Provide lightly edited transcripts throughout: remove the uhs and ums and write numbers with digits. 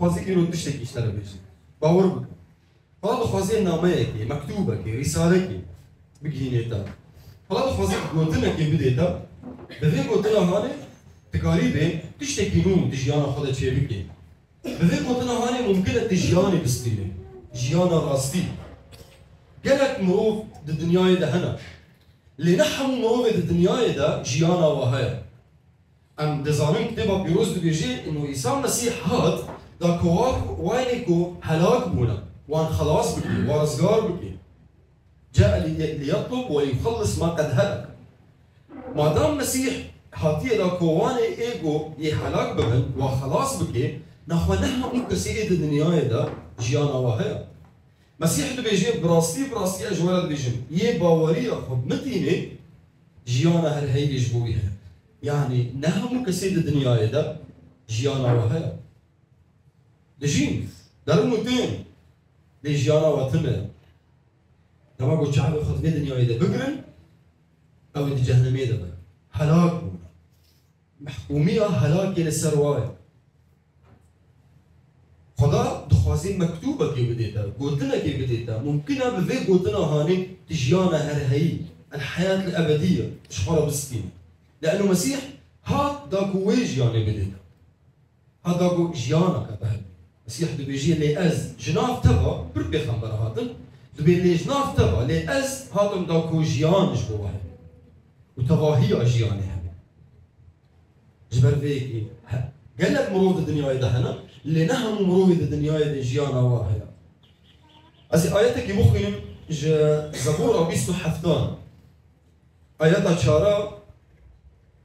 خوازی که رو تشتکی اشتره بیشی باور بکن حالا دخوازی نامه که مکتوبه که رساله که بگینه تا حالا دخوازی گوتنه که بده تا به گوتنه هانه تکاری به تشتکی نون تجیان خود چه بگی به گوتنه هانه ممکنه تجیانی بستیله جیان راستی گلک مروف د دنیای ده هنه لنحم مروف د دنیای ده جیانا وهایا ام دزانم كتابه بيروز بيجي انه عيسى المسيح هاد دا كواك وينكو هلاك بونا وان خلاص بكي ورزقار بكي جاء ليطلب ويخلص ما قد هلك ما دام المسيح هاتيه دا كواني ايجو يهلاك بمن وخلاص بكي نحو نحن كسيد الدنيا دا جيانا وهايا مسيح بيجي براستي اجوال بيجي يباوري خب متيني جيانا هرهي يجبويها يعني نهم كسيد الدنيا ده جيانا وهايا دجين دارو متين دي جيانا وتمه لما قلت شعب خطبه الدنيا ده بقرن او دي جهنميه ده هلاك محكوميه هلاك للسروايه خدا دخوازين مكتوبه كي بديتها قلت لنا كي بديتها ممكنها بفي قلت لنا هاني تجيانا هرهي الحياه الابديه شحوره بستين لأنه مسيح هاد داكو ويجياني بدينا هاد داكو جيانا كبهل مسيح دو بيجي لي أز جناف تبا بربي خمبر هاتن دو بي لي جناف تبا لي أز هاتم داكو جيان جبو واحد وتواهي جياني هم جبر فيكي قال لك مرود الدنيا ده هنا اللي نهم مرود الدنيا ده جيانا واحد أزي آياتك مخيم زبور أو بيستو حفتان آياتا شارع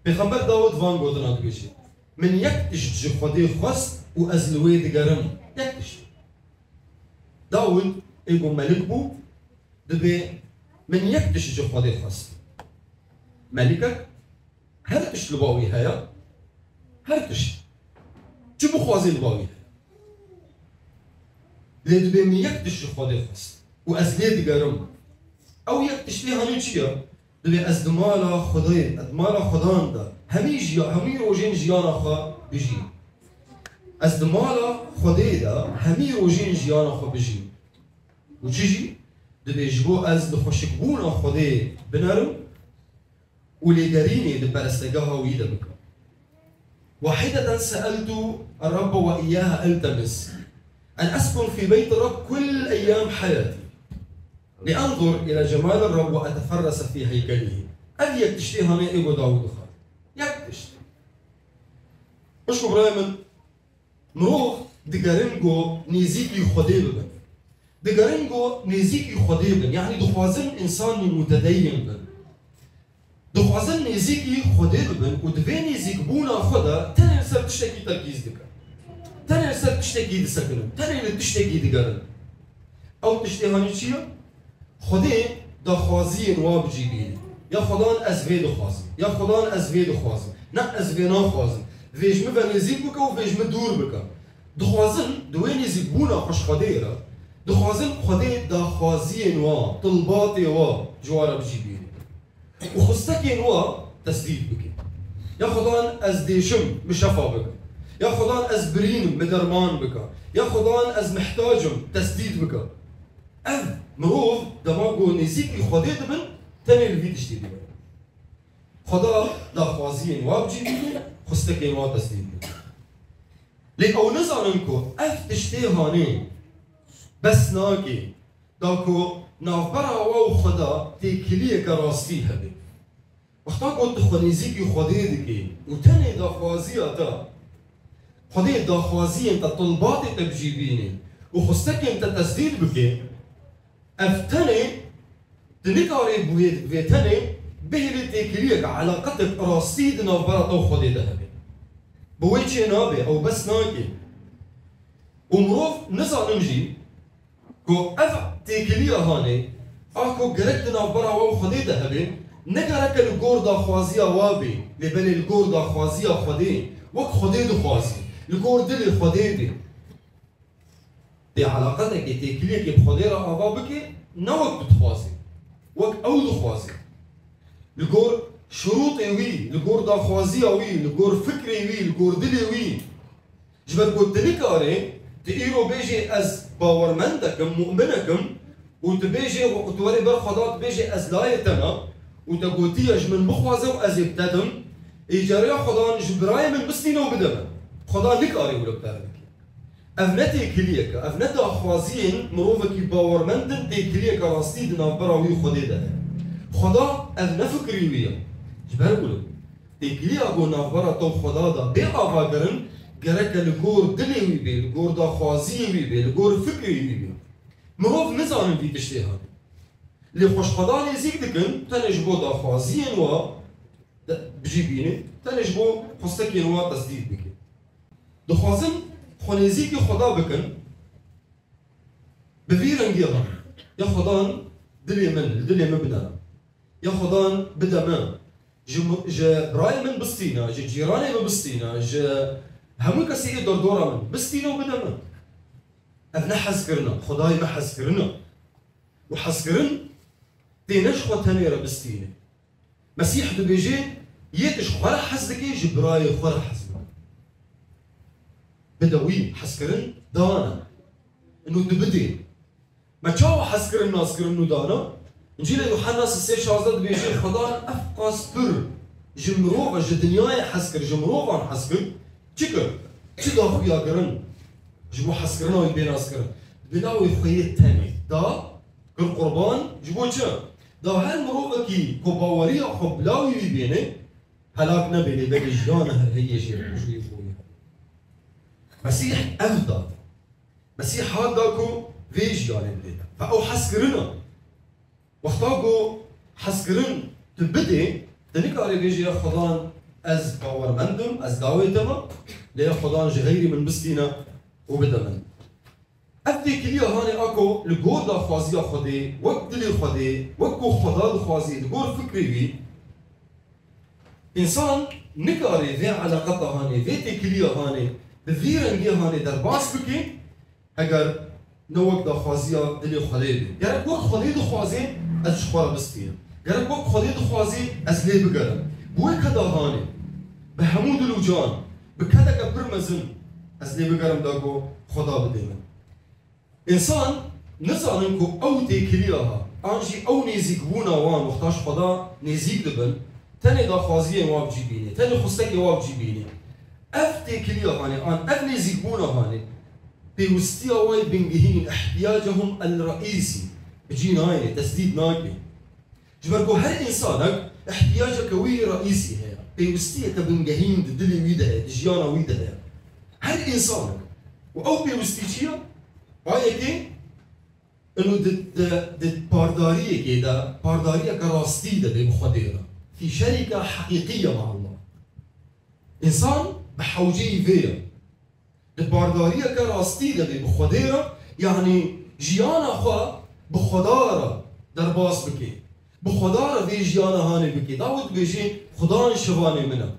پیغمبر داود وان گودنا دویشی من یک تشت جو خودی خواست و از لوی دگرم یک تشت داود ایگو ملک بو دبی من یک تشت جو خودی خواست ملکک هر تشت لباوی هیا هر تشت چه بخوازی لباوی هیا لی دبی من یک تشت جو خودی خواست و از لی دگرم او یک تشت لی هنو چیه دبي از دمالا خدای دمالا خدان دا همي روجين جيانا خا بيجي از دمالا خدای دا همي روجين جيانا خا بيجي وتجي دبي جبو از دخوشكبونا خدای بنرم وليدريني دبرستجاها ويدا بك واحدة سألت الرب وإياها ألتمس أن أسكن في بيت الرب كل أيام حياتي لأنظر إلى جمال الرب وأتفرس في هيكله أبي يكتشتي هنا إيجو داود خال يكتشتي مش برايمن نروح دقارنجو نيزيكي خديبن دقارنجو نيزيكي خديبن يعني دخوازن إنسان متدين بن دخوازن نيزيكي خديبن ودفين نيزيك بونا خدا تاني نسر تشتكي تركيز دكا تاني نسر تشتكي دي سكنن تاني تشتكي دقارن أو تشتي هاني چيا خدای دخوازی نواب جیبینه یا خدان از وی دخوازم یا خدان از وی دخوازم نه از وی نخوازم ویجمه و نزیک بکن و ویجمه دور بکن دخوازن دوی نزیک بونا خوش خدای را دخوازن خدای دخوازی نواب طلبات نواب جوارا بجیبینه و خستک نواب تسدید بکن یا خدان از دیشم مشفا بکن یا خدان از برینم بدرمان بکن یا خدان از محتاجم تسدید بکن مروف دماغو نزیکی خدای دبن تنی الوی تشتی دبن خدا دخوازی نواب جیبینه خستکی نواب تسدید بکن لی او نزانن کو اف تشتی هانه بس ناگی داکو نافبرا واو خدا تیکلیه که راستی هبه وقتا قلت خنزيكي خديدكي وتاني دخوازية خدي دخوازية انت طلباتي تبجيبيني وخستك انت تسديد بكي افتني تنكاري بويتني بهلي تيكليك علاقتك رصيد نافبرا تو خدي دهبي بويتشي نابي او بس ناكي ومروف نزع نمجي كو اف تيكليه هاني اكو جركت نافبرا او خدي دهبي نكرك الجور دخوازية وابي لبل الجور دخوازية خدي وك خدي دخوازي الجور دل خدي دي دي علاقتك تيكليك بخدي راه ابابك نوك بتخوازي وك او دخوازي الجور شروط وي الجور دخوازية وي الجور فكري وي الجور دلي وي جبر قلت لك اري تقيرو بيجي از باورمندكم مؤمنكم وتبيجي وتوري بر خدا بيجي از لايتنا وتقوتيج من بخوازه وازي بتدم إيجاري خدا جبراي من بسنين وبدم خدا لك أري ولا بتعرف أفنتي كليك أفنتا خوازين مروفك باورمندن تي كليك راستي دنا براوي خدي ده خدا أفنفكري ويا جبر ولا تي كليك أقول نافرا تو خدا ده بأفاجرن جرك الجور دلي ويبي الجور ده خوازي ويبي الجور فكري ويبي مروف نزعم في تشتيها اللي خوش خدا نزيك دكن تنجبو ده خوازين و بجيبيني تنجبو خستكين و تسديد بك دخوازن خونيزيكي خدا بكن بفيرنجيها يا خدان دلي من دلي من بدنا يا خدان بدا من ج براي من بستينا ج جيراني من بستينا ج همو كسي دور دورا من بستينا وبدا من افنا حسكرنا خداي ما حسكرنا وحسكرن تينش خو تنيرا بستينا مسيح دو بيجي يتش خورا حسدكي جبراي خورا حسدك بدوي حسكرن دانا انه تبدي ما تشاو حسكرن ناسكرن انه دانا انجيل يوحنا 6:16 بيجي خدا افقاس بر جمروفا جدنياي حسكر جمروفا حسكر تشكر تشدافو يا قرن جبو حسكرنا ويبين اسكرن بناوي خيط تاني دا كل قربان جبو تشا دا هالمروفا كي كوباوريا خبلاوي يبيني هلاك نبي بقى جيانا هي شيء مسيح أفضل مسيح هاداكو فيج يعني بدينا فأو حسكرنا وقتاكو حسكرن تبدي تنكاري بيجي يا خدان از باورمندم از داويتما ليا خدان جغيري من بستينا وبدا من أفدي كليا هاني أكو لجور دا خوازيا خدي وقت دلي خدي وقتو خدا خوازي لجور فكري بي إنسان نكاري في علاقتها هاني في كليا هاني بفيرنجي هاني درباس بكي اگر نوك دا خوازيا دلي خليبي يعني وقت خليد خوازي از شخورا بستيا يعني وقت خليد خوازي از لي بقرم بوي كدا هاني بهمود الوجان بكدا كبرمزن از لي بقرم داكو خدا بدينا انسان نزاننكو او تيكليها انجي او نيزيك بونا وان وقتاش خدا نيزيك دبن تاني دا خوازيا واب جيبيني تاني خستكي واب جيبيني أفتي كليا هاني أن أفني زيكونا هاني بيوستيا واي بنجهين احتياجهم الرئيسي بجينا هاي تسديد ناقي جبركو هر إنسانك احتياجك وي رئيسي هي بيوستيا كبنجهين دلي ويدها دجيانا ويدها هر إنسانك وأو بيوستيشيا بايكي إنه دد باردارية كده باردارية كراستي ده بمخدرة في شركة حقيقية مع الله إنسان بحوجي فيها الباردارية كراستي ده بخديرة يعني جيانا خوا بخدارة درباس بكي بخدارة في جيانا هاني بكي داود بيجي خدان شواني منها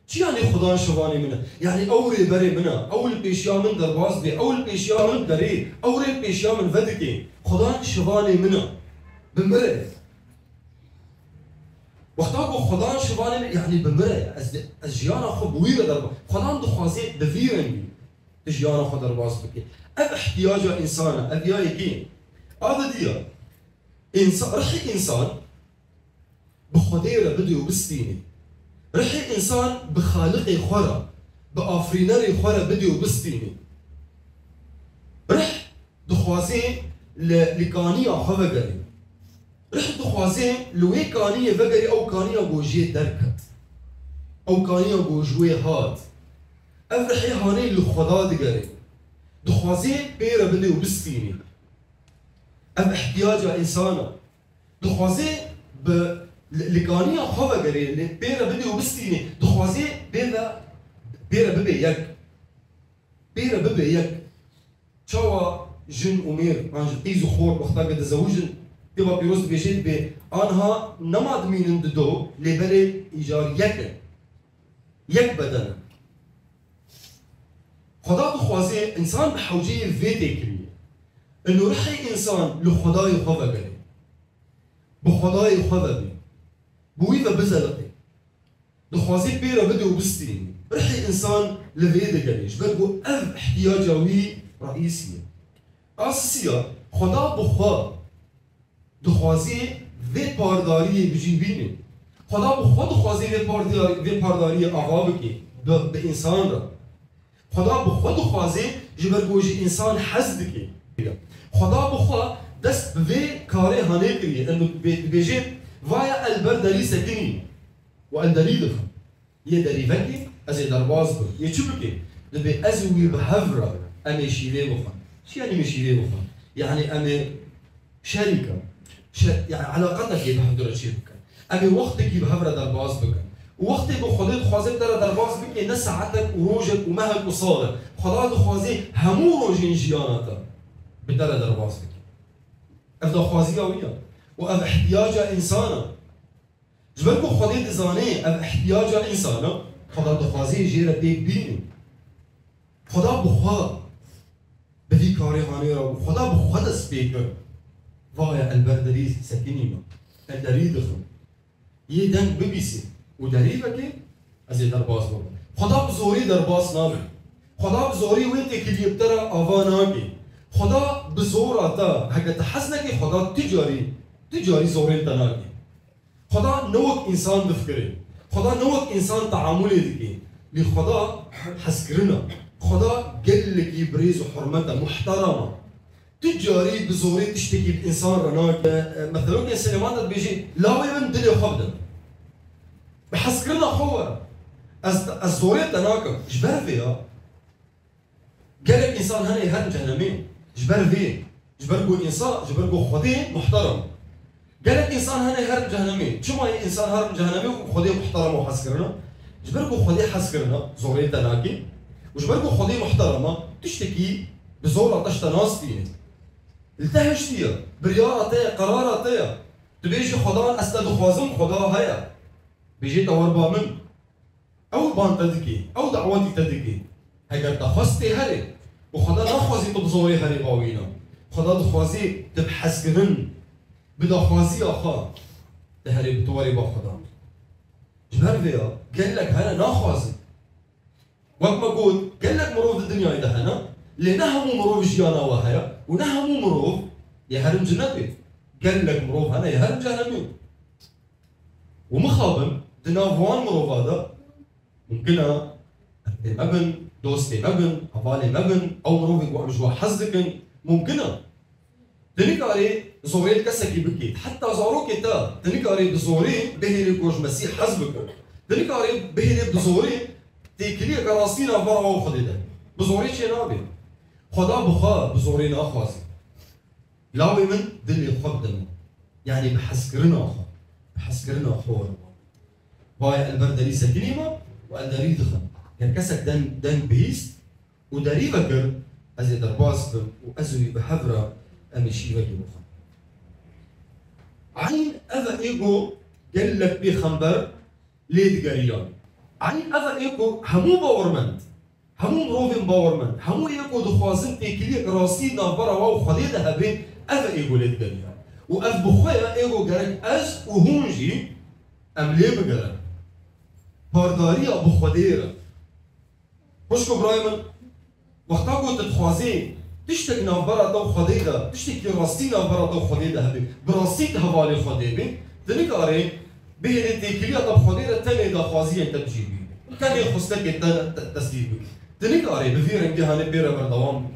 شو يعني خدان شواني منها؟ يعني أوري بري منها أول بيشيا من درباس بي أول بيشيا من دري أول بيشيا من فدكي خدان شواني منها بمرة وقتاكو خدان شواني يعني بمرة از جيانا خو بويرة دربا خدان دخوازي بفيرنجي جيانا خو درباس بكي أب احتياجه إنسانة أب يايكي هذا ديا إنسان رحي إنسان بخديرة بدو بستيني رحي إنسان بخالقي خورا بآفرينري خورا بدو بستيني رح دخوازي لكانية خفقري رح دخوازي لوي كانية فقري أو كانية بوجيه دركت أو كانية بوجوي هاد أفرحي هاني لخدا دقري دخوازي بيرا بدو بستيني أب احتياجه إنسانة دخوازي لكانية خفقري بيرا بدو بستيني دخوازي بيرا ببي يك بيرا ببي يك شوا جن أمير عن قيزو خور وقتا قد زوجن تبا بيروز بيجيت بي آنها نماد مين دو لبري إيجار يك بدن خدا دخوازي إنسان بحوجية فيتي كريه إنه رحي إنسان لخداي خفقري بخداي خفقري بويفا بزلقي دخوازي بيرا بدو بستيني رحي إنسان لفيدي قريش برقو أف احتياجه وي رئیسیه اساسیه خدا بخوا دخوازی و پارداری بجیبینه خدا بخوا دخوازی و پارداری آقا بکی به انسان را خدا بخوا دخوازی جبرگوش انسان حز بکی خدا بخوا دست به کاری هنه کریه انو بیجه وایا البرداری سکنی و الدری دفن یه دری وکی از درباز بر یه چو بکی دبی ازوی به هفره امی شیوه بخن چی یعنی میشیوه بخن؟ یعنی امی شریکه يعني علاقتك بهدول شيء بكن أبي وقتك بهفرة درباز بكن ووقتي بخديت خوازي ترى درباز بكن ناس ساعتك وروجك ومهل وصالك خداد خوازي همو روجين جياناتا بترى درباز بكن أفضل خوازي قوية وأف احتياج إنسانا جبركو خديت زاني أف احتياج إنسانا خداد خوازي جيرة بيك بيني خدا بخوا بدي كاري هاني رو خدا بخوا دس بيكر وایا البردری سکنی ما الدری دخم یه دنگ ببیسی و دری بکی از یه درباز بابا خدا بزوری درباز نامه خدا بزوری وین تکلیب ترا آوا ناکی خدا بزور آتا هکه تحس نکی خدا تجاری زوری تناکی خدا نوک انسان بفکره خدا نوک انسان تعاملی دکی لی خدا حس کرنا خدا گلکی بریز و حرمتا محترمه تجاري بزوري تشتكي بانسان رناك مثلا كان سليمان بيجي لا من دنيا خبدا بحسكرنا خور از زوري تناك جبر فيها قالك انسان هنا يهرم جهنمين جبر فيه جبركو انسان جبركو خدي محترم قالك انسان هنا يهرم جهنمين شو ما انسان هرم جهنمي وخدي محترم وحسكرنا جبركو خدي حسكرنا زوري تناكي وجبركو خدي محترمه تشتكي بزور تشتناس فيه التهشتيا بريارتيا قرارتيا تبيجي خدا استدخوازم خدا هيا بيجي توربا من او بان تدكي او دعوتي تدكي هيك تخصتي هري وخدا نخوازي تبزوري هري باوينا خدا دخوازي تبحث كرن بدا خوازي اخا تهري بتوري با خدا جبر فيها قال لك هنا نخوازي وقت ما قلت قال لك مروف الدنيا ده هنا لنهمو مروف جيانا وهيا ونهمو مروف يهرم جنبي قال لك مروف هنا يهرم جهنمي ومخابن دنافوان مروف هذا ممكن مبن دوستي مبن هفالي مبن او مروف يقوع مجوا حزكن ممكن تنكاري زوري كسكي بكيت حتى زاروكي تا تنكاري بزوري بهيري كوش مسيح حزبك تنكاري بهيري بزوري تيكلي كراسينا برا وخديده بزوري شي نابي خدا بخا بزوري ناخوازي لاوي من دلي خبدنا يعني بحسكرنا اخا بحسكرنا اخور باي البردري سكنيما والدري دخن كان كسك دن بيست ودري بكر ازي درباس وازوي بحفره امشي وجه بخا عين اذا ايجو قال لك بخنبر ليد قريان عين اذا ايجو همو باورمنت همو مروف امباورمنت همو ايكو دخوازم تيكليك راسي نافرا واو خليده هبين اف ايكو للدنيا واف بخويا ايكو قالك از وهونجي املي بقالك بارداريا بخوديرا بشكو برايمن وقتا كنت تخوازي تشتك نافرا تو خليده تشتكي راسي نافرا تو خليده هبين براسيت هوالي خديبي تنك اري بهي تيكليا طب خديره تاني دخوازي انت بجيبي كان يخصك تسليبك تنك اري بفيرن جهاني بيرا بردوام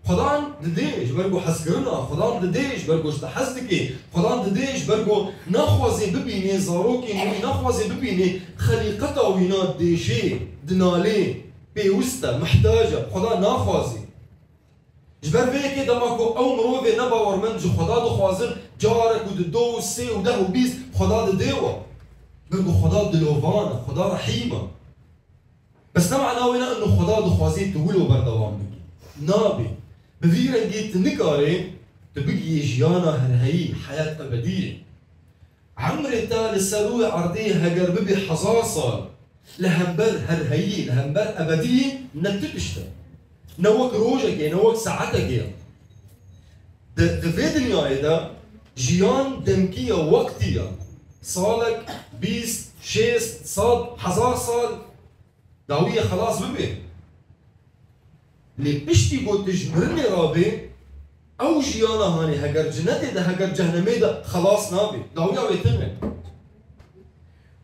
خدان دديش برجو حسكرنا خدان دديش برجو استحزتكي خدان دديش برجو نخوازي ببيني زاروكي نخوازي ببيني خليقته وينات ديشي دنالي بيوستا محتاجه خدان نخوازي جبر فيكي دماكو او مروفي نباور من جو خدا دخوازن جارك وددو وسي وده وبيس خدا دديوا برجو خدا دلوفانا خدا رحيمه بس نوع ناوينا انه خدا دخوازي تقولوا بردوام بكي نابي بفيرن جيت نكاري تبقي جيانا هرهي حياة أبدية عمري تا للسلوى عرضية هجر ببي حصاصة لهمبر هرهي لهمبر أبدية نتبشتا نوك روجك يا نوك ساعتك يا دفيد النهاية ده جيان دمكية وقتية صالك بيست شيست صاد حصاصة داوية خلاص ببي لي بشتي بو تجمرني رابي او جيانا هاني هجر جنتي ده هجر جهنمي ده خلاص نابي داويا ويتمن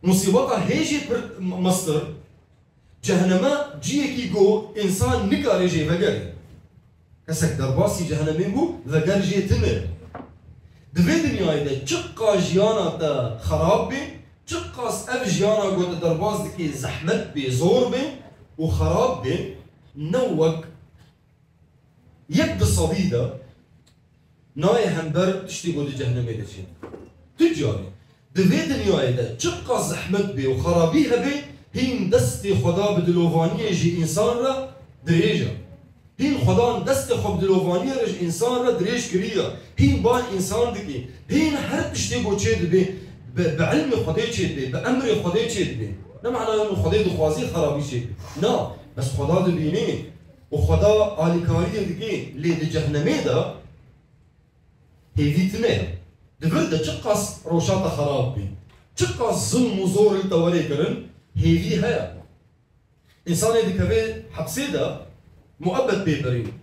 مصيبتها هيجي مصر جهنما جيكي جو انسان نكاري جي فجري كسك درباسي جهنمي بو فجر جي تمر دفي دنيا ده تشقا جيانا ده خراب بي تشقاس اف جيانا قد درباس دكي زحمت بي زور بي وخراب بي نوك يد الصديدة ناي همبر تشتي قد جهنمي ده شي تجاري دفي دنيا ده تشقا زحمت بي وخرابيها بي هين دستي خدا بدلوفانية جي انسان را دريجا هين خدا دستي خب بدلوفانية رج انسان را دريج كريا هين بان انسان دكي هين هر تشتي قد شيد بي بعلم خدا شيد بي بأمر خدا شيد بي لا معنى انه خدا دخوازي خرابي شيد لا بس خدا دبيني وخدا آليكارية دكي لي دي جهنمي دا هيفي تنين دفرد تشقاس روشاتا خراب بي تشقاس ظلم وزور التوالي كرن هيفي هيا انسان دي كبير حبسي دا مؤبد بيبرين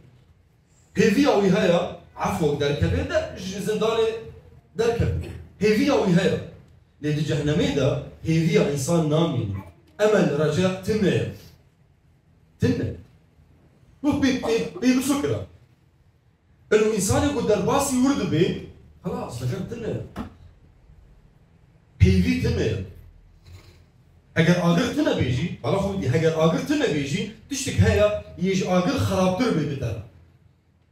هيفي او هيا عفو در كبير دا زنداني در كبير هيفي او هيا لدي جهنمي دا هيفي انسان نامين امل رجاء تنين بفكره انه انسان يقول درباسي يورد بي خلاص فكرت تنين هيفي تنين اگر آگر تنه بیجی، حالا خوب دی، اگر آگر تنه بیجی، تشتک هیا یج آگر خرابتر ببیتر.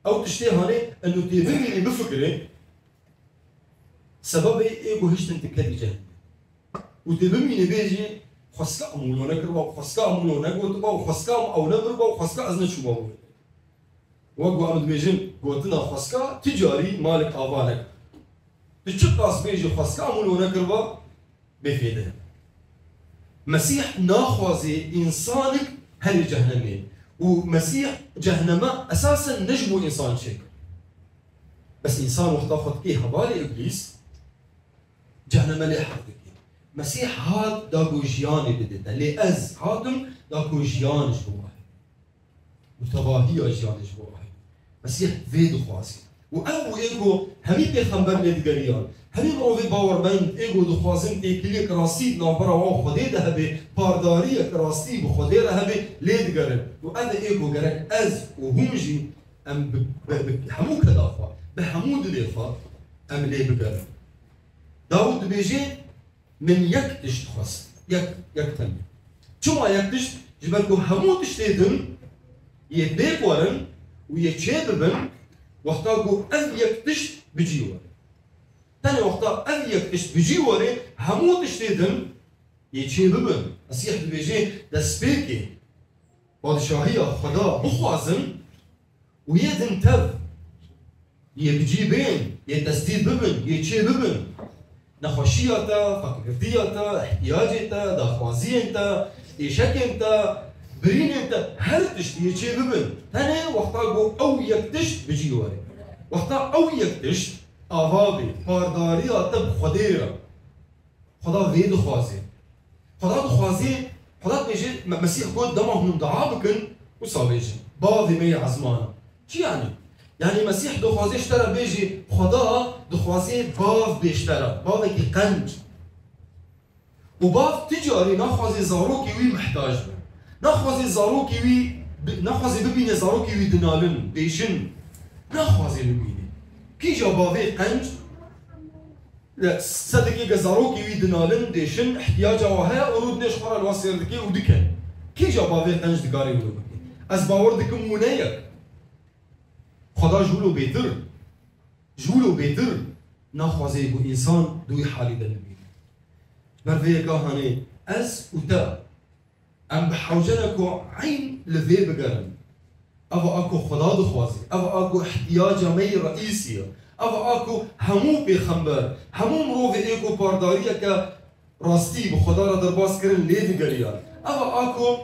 او تشتی هانی انو تیبینی بفکری سبب ایگو هشتن تکدی جهنم. و تیبینی بیجی خسکا امولو نکروا، خسکا امولو نگوتوا، خسکا او نبروا، خسکا از نشوا بود. وقو عمد بیجیم گوتنا خسکا تجاری مالک آوانک. تشت قاس بیجی خسکا امولو نکروا بفیده. مسيح ناخوزي انسانك هل جهنمي ومسيح جهنمه اساسا نجمو انسان شيء بس انسان وقت اخذ كي هبالي ابليس جهنمه لي حقك مسيح هاد داكو جياني بدنا لي از هادم داكو جيان جواهي وتباهي جيان جواهي مسيح فيدو خواسي واو ايجو همي بيخمبر لي دقريان همین روی باورمند ایگو دخوازم ایکلی کراستی نامبرا و خودی ده به پارداری کراستی به خودی ده به لید گرن و اده ایگو گرن از و همجی ام همو کدافا به همو دلیفا ام لی بگرن داود بیجی من یک تشت خواست یک تنمی چما یک تشت جبرگو همو تشتیدن یه بیگ ورن و یه چه ببن وقتا گو از یک تشت بجی ورن تاني وقتا أذيك تشت بيجي وري همو تشتيدن يتشي ببن مسيح بيجي دسبيكي بادشاهية خدا بخوازن ويدن تب يبجي بين يتسديد ببن يتشي ببن نخوشياتا فكرتياتا احتياجيتا دخوازينتا إيشاكينتا برينينتا هل تشت يتشي ببن تاني وقتا قو أو يكتشت بيجي وري وقتا أو يكتشت آوابی پارداری آتب خدیره خدا وید خوازی خدا خوازی خدا میشه مسیح گفت دمهم دعا بکن و سابیجی باوی می عزمانه چی یعنی؟ یعنی مسیح دو خوازی اشتره بیجی خدا دو خوازی باو بیشتره باوی که قنج و باو تجاری نخوازی زاروکی وی محتاج بن نخوازی زاروکی وی نخوازی ببینه زاروکی وی دنالن بیشن نخوازی ببینه كي جا باوي قنج لا صدقي جزاروكي ويدنالن ديشن احتياجه وها ورود نش خرا الوصير دكي ودكن كي جا باوي قنج دكاري ولو از باور دكم مونيك خدا جولو بيتر ناخوازي بو انسان دوي حالي دنبي برفي كهاني از وتا ام بحوجنكو عين لذي بقرن أبا أكو خدا دخوازي أبا أكو احتياج مي رئيسية أبا أكو همو بخمبر همو مروفي إيكو باردارية كراستي بخدا را درباس كرن ليدي قريان أبا أكو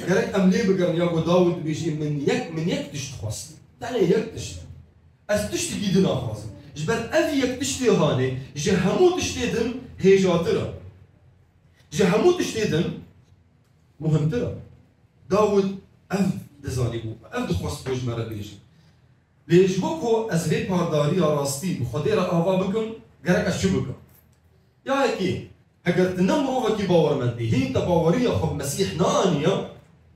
غرق أملي بقرن ياكو داود بيجي من يك تشت خواستي تعني يك تشت أز تشت جيدنا خوازي جبر أذي يك تشتي هاني جي همو تشتيدن هيجاترا جي همو تشتيدن مهمترا داود أذ دزانی بو اف دخواست بوج مرا بیجی لیش بکو از وی پارداری راستی بخوادی را آوا بکم گرک از چی بکم یا اکی اگر تنمرو وکی باورمندی هین تباوری خب مسیح نانیا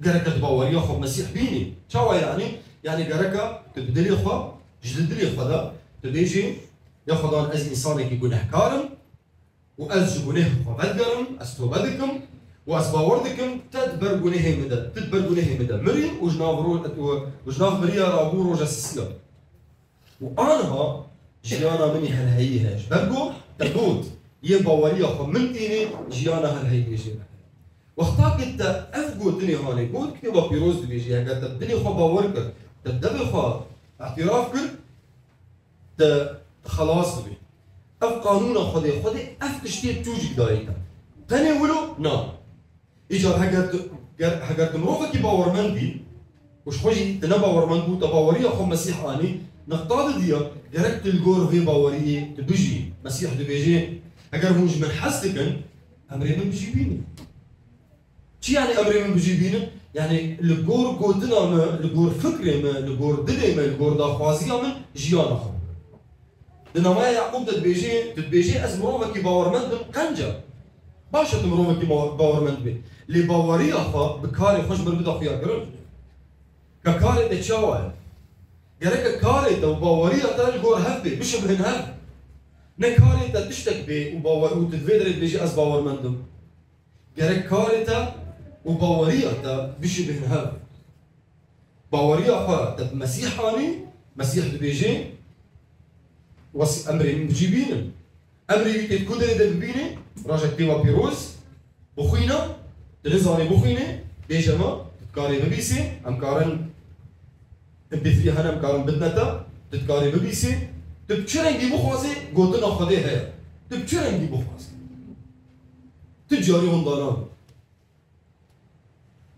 گرک تباوری خب مسیح بینی چاوا یعنی گرک تبدلی خو جلدلی خدا تبیجی یا خدان از انسانی که گناهکارم و از جگونه خودگرم از توبه دکم و از باور دکم تدبر گناه مده مریم و جناف مریا رابو روژا سسیا و آنها جیانا منی هلهایی هش برگو تدود یه باوری خو من دینی جیانا هلهایی جینا وقتا كنت افقو دني هاني قول كتبا بيروز بيجي هكا تبدني خو باور كر تبدأ خو اعتراف كر خلاص بي اف قانون خدي اف تشتي توجي دايتا تاني ولو نا ايجار هكا تمروفا كي باورمندي وش خوجي تنا باورمندو تباوري خو مسيح اني نقطاد ديا جركت الجور في باوري تبجي مسيح دبيجي اگر هونج من حسدكن امري من بجيبيني شي يعني امري من بجيبيني يعني الجور قوتنا ما الجور فكري ما الجور دلي ما الجور داخوازيا من جيانا خو لأن ما يعقوب تتبيجي از مروفا كي باورمند قنجة باشا تمروفا كي باورمند بي لي باوري اخا بكاري خوش بربدا خويا قرن ككاري تشاوال قالك كاري تو باوري تا الجور هف بي بشبهن هف نكاري تا تشتك بي وتتفيدر بيجي از باورمندم قالك كاري تا وباوري تا بشبهن هف باوري اخا تب مسيحاني مسيح بيجي وصي امري من بجيبين امري بيت كودري دبيني راجع تيوا بيروز بخينا تلزاني بخينه بيجما تكاري ببيسي ام كارن بفري هنا ام كارن بدنتا تتكاري ببيسي تبچرنگي بخوازي گوتنا خدي هيا تبچرنگي بخوازي تجاري هندانا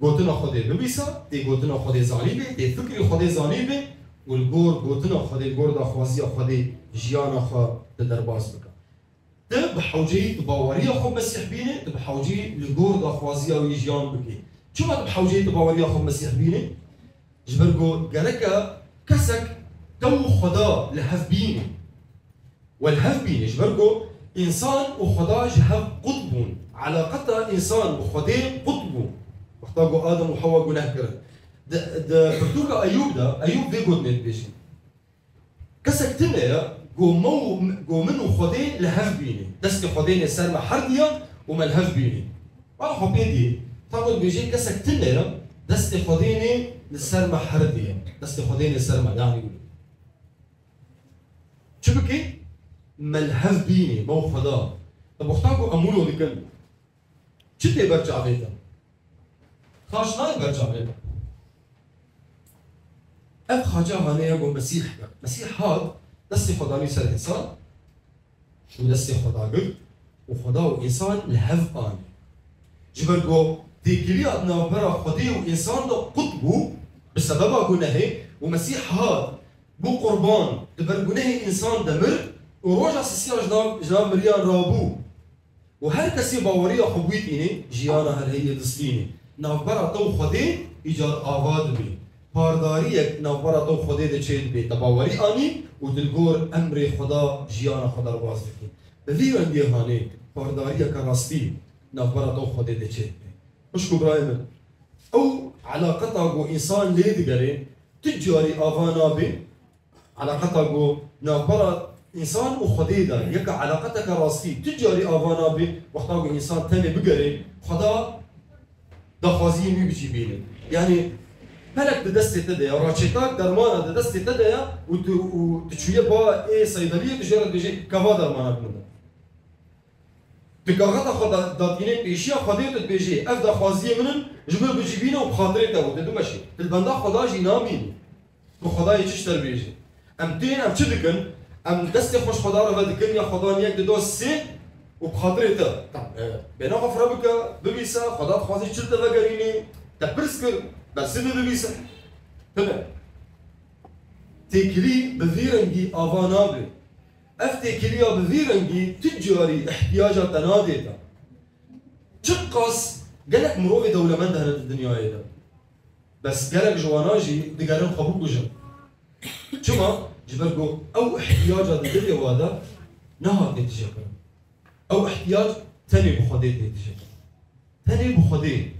گوتنا خدي ببيسا تي گوتنا خدي زانيبه تي فكري خدي زانيبه والجور گوتنا خدي گور دا خوازي خدي جيانا خا تدرباس بك تب حوجي تباوريا خو مسيح بيني تب حوجي الجور دا خوازيا ويجيان بكي شو ما تب حوجي تباوريا خو مسيح بيني جبرجو قالك كسك تو خدا لهف بيني والهف بيني جبرجو انسان وخدا جهف قطب علاقتها انسان وخدا قطب واختاروا ادم وحواء جناه كرن ده برتوكا ايوب في قد بيجي كسك تنيا جو منو خدين لهف بيني دستي خدين السر محرديا وما الهف بيني راحوا بيدي تاخد بيجي كسك تنيا دستي خديني للسر محرديا دستي خدين السر ما يعني شو بكي ملهف بيني مو خدا طب اختاروا امولو لكن شو تي برجع بيتا خاش ناي برجع بيتا اف حاجه هانيه جو مسيح هاد دستي خدا يسر الانسان ودستي خدا قل وخدا وانسان لهف اني جبرجو دي كليا نابرا خدي وانسان ده قطبو بسبب جناهي ومسيح هاد بو قربان تبرجناه انسان دمر وروجع سيسيا جناب مريان رابو وهر كسي باوريا خبويتيني جيانا هر هي دستيني نابرا تو خدي ايجار آواد بي پارداریک نوبرا تو خدا دچید به تباوری آنی و دلگور امر خدا جیان خدا رو باز بکی. بهیر اندیهانی پارداریک راستی نوبرا تو خدا دچید به. مش کبرایم. او علاقتا جو انسان لید گره تجاری آوانا به علاقتا جو نوبرا انسان و خدا دا یک علاقتا راستی تجاری آوانا به وقتا جو انسان تنی بگره خدا دخوازی می بچی بینه. یعنی ملك دستي تدايا راتشيتاك درمانا دستي تدايا وتشويه با ايه صيدليه تجرب بيجي كفا درمانا بندا تكاغتا خدا داتيني بيشيا خديت بيجي اف دا خوازيه منن جبر بجيبينه وبخاطري تاو تدو ماشي البندا خدا جي نامين وخدا يتشتر بيجي ام تين ام تشدكن ام دستي خوش خدا راه دكن يا خدا نيك دو سي وبخاطري تا بينا غفربك ببيسا خدا خوازي تشلت فقريني تبرسك بس إذا بيسا تمام تكلي بفيرنجي آفانابي اف تكليا بفيرنجي تجاري احتياجات تناديتا تشقص قالك مروفي دولة من دهنت الدنيا هيدا بس قالك جواناجي دقارن خبوك وجن شما جبرقو أو احتياج دليل وادا نها تتجكر أو احتياج تاني بخدي تتجكر تاني بخدي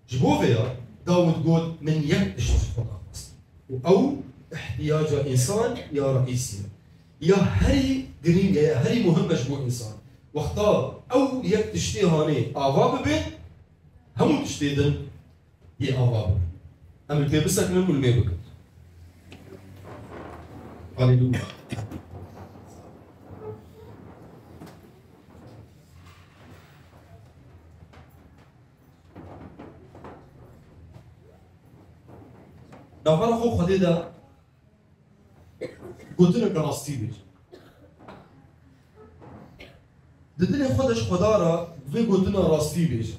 جبوفيا داود قول من يكتشف الخدا أو احتياج إنسان يا رئيسي يا هري جرينجا يا هري مهمة جبو إنسان واختار أو يكتشتي هاني آواب بين همو تشتيدن ي آواب أما الكيبسك نمو الميبك هاليلويا نافرا خو خديدا قلتلك راستي بيج ددني خودش خدا را في قلتنا راستي بيج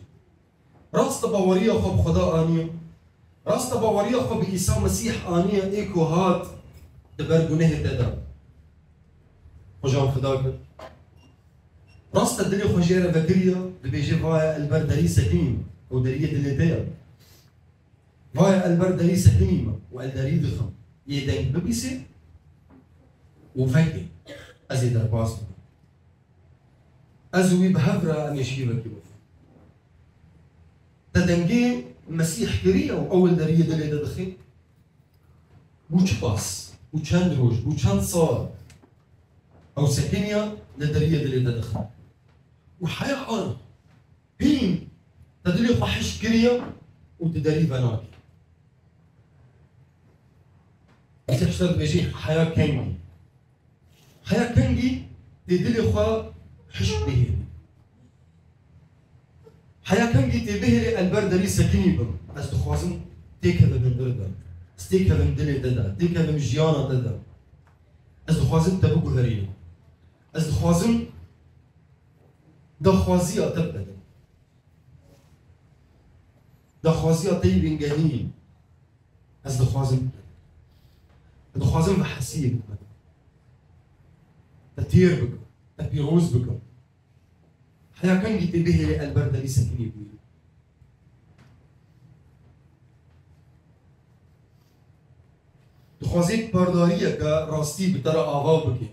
راست باوريا خو بخدا آنية راست باوريا خو بعيسى مسيح آنية ايكو هات تبرقونه تدا خجام خداك راست الدنيا خو جيرا فكريا دبيجي فايا البردري سكيم او درية دليتيا فايا البردري سكيم والدري دخم يدين ببيسي وفكي ازي درباس ازوي بهفرة مشكلة كيف تدنجي مسيح كريه واول دريه دلي دخي بوش باس بوشان دروج بوشان صار او سكينيا لدريه دلي دخي وحياة انا هين تدري فحش كريه وتدري بناكي بتحصل بيجي حياة كنجي حياة كنجي تدري خا حش به حياة كنجي تبهري البردري سكيني بم از دخوازم تيك هذا من دردا ستيك هذا من دلي ددا تيك هذا من جيانا ددا از دخوازم تبقو هرينا از دخوازم دخوازية تبدا دخوازية طيبين جانين از دخوازم بحسية بكم تطير بكم تبيروز بكم حياة كنجي تبهري البردري سكيني بوي دخوازيك باردارية كراستي بترى آفا بكي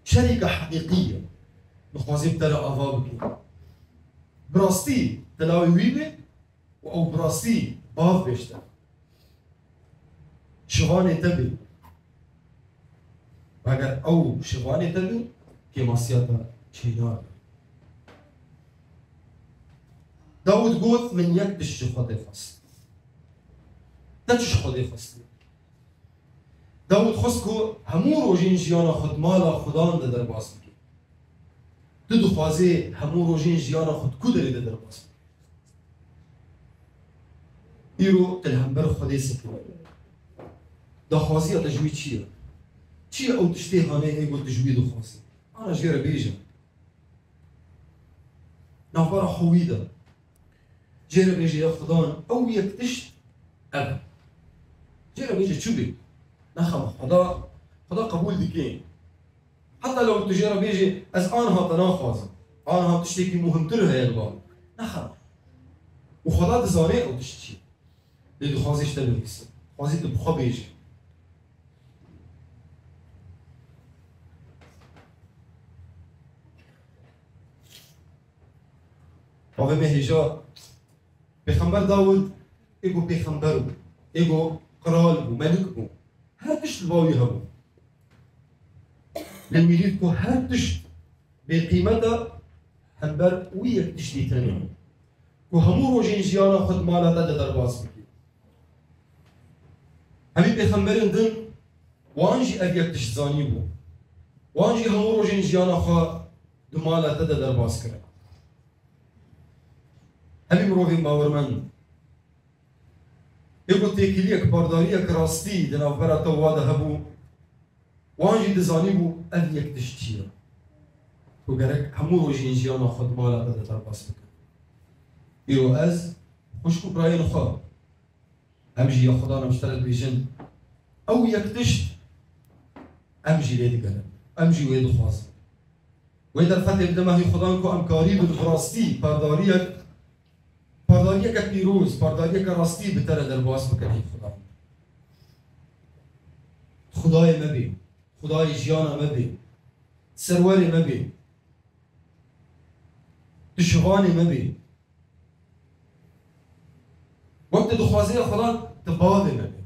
شركة حقيقية دخوازي بترى آفا بكي براستي تلاوي ويبي أو براستي باف بيشتا شغاني تبي اگر او شغاني تبي كما سياتا شينار داود قوت من يكدش خدي فصل تتش خدي فصل داود خسكو همو روجين جيانا خد مالا خدان ده در باس بكي تدو خوازي همو روجين جيانا خد كودري ده در باس بكي ايرو تلهمبر خدي سكي دا خوازي تجوي چيه چيه او تشتي هاني ايقو تجوي دو خوازي انا جيرا بيجا نافرا خويدا جيرا بيجي يا خدان او يكتشت ابا جيرا بيجي تشوبي نخم خدا قبول دكين حتى لو تجيرا بيجي از انها تناخوازم انها تشتكي مهمتر هي البال نخم وخدا دزاني او تشتي لدو خوازي اشتبه بيسي خوازي تبخوا بيجي وفي مهجا بيخمبر داود ايجو بيخمبرو ايجو قرال بو ملك بو هر تشت الباوي هبو للميليد كو هر تشت بقيمتا همبر ويك تشتي تاني كو همو روجين جيانا خد مالا دا درباس بكي همي بيخمبرين دن وانجي اجيك تشت زاني بو وانجي همو روجين جيانا خا دمالا دا درباس كرا همي مروفين باورمن يقول تيكيليك بارداريك راستي دنافبرا توادا هبو وانجي دزاني بو ال يكتشتيا وقالك همو روجين جيانا خد مالا دا درباس بكا يرو از خوشكو براين خا امجي يا خدانا مشترك بيجن او يكتشت امجي ليدي قلب امجي ويدو خواز ويدا الفتح بدما هي خدانكو امكاري بالفراستي بارداريك پارداریه که پیروز، پارداریه که راستی بتره در باز بکنه خدا. خدای مبی، خدای جیانا مبی، سروری مبی، دشوانی مبی. وقت دخوازی خدا تباضي مبی.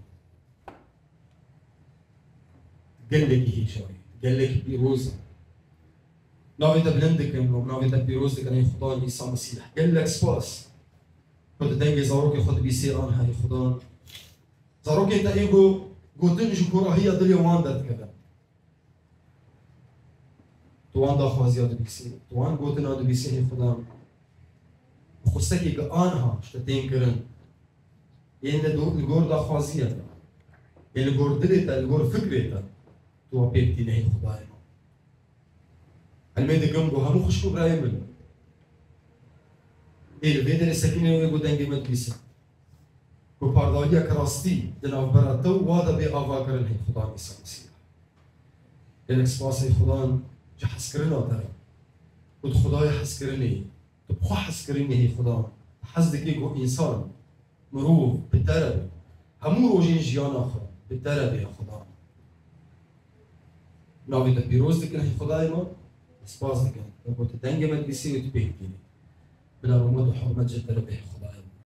قال لك هي شوي، قال لك بيروز. ناوي تبلندك ناوي تبيروز لك أنا خدا عيسى مسيح. قال لك سباس. خد دنگی زاروکی خود بیسیران های خدا. زاروکی تا ایگو گوتن جکورا هی دلی وان درد کردن. توان دا خوازیات بیسی، توان گوتن آد بیسی هی خدا. خسته که آنها شتین کرن. این لگور دا خوازیات. این لگور دلیتا، لگور فکریتا. تو پیبتی نه خدای ما. الميد جنبه همو خشكو برايمل. الفيدر السكينة يقول دنجي مدرسة. وبارداليا كراستي دنا براتو وادا بي آفا كرن هي خدا عيسى مسيح. لأنك سباسي خدا جحس كرنا ترى. ود خداي حس كرني. تبخو حس كرني هي خدا. حس دكي جو إنسان مروف بالدرب. همو روجين جيانا خدا بالدرب يا خدا. ناوي تبيروز دكنا هي خداي ما. سپاس دیگر. و با تنگ من بیسی و تو بهتری. بنا رو مد و حرمت جد ربه خدای.